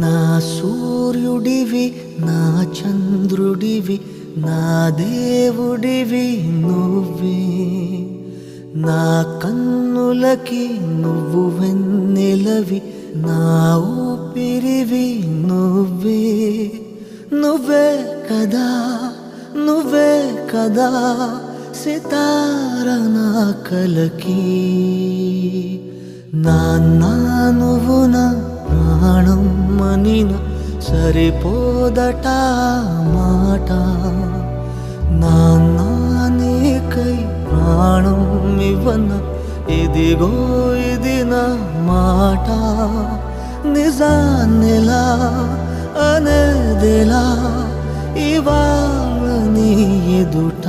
నా సూర్యుడివి నా చంద్రుడివి నా దేవుడివి నువ్వే నా కన్నులకి నువ్వు వెన్నెలవి నా ఊపిరివి నువ్వే నువ్వే కదా నువ్వే కదా సితార నా కలకి నాన్న నువ్వు నా ప్రాణం మనిన సరిపోదట మాట నాన్న నీకై ప్రాణం ఇవ్వన ఇదిగో ఇది నా మాట నిజాన్నెలా అనేదెలా ఇవాళ నీ ఎదుట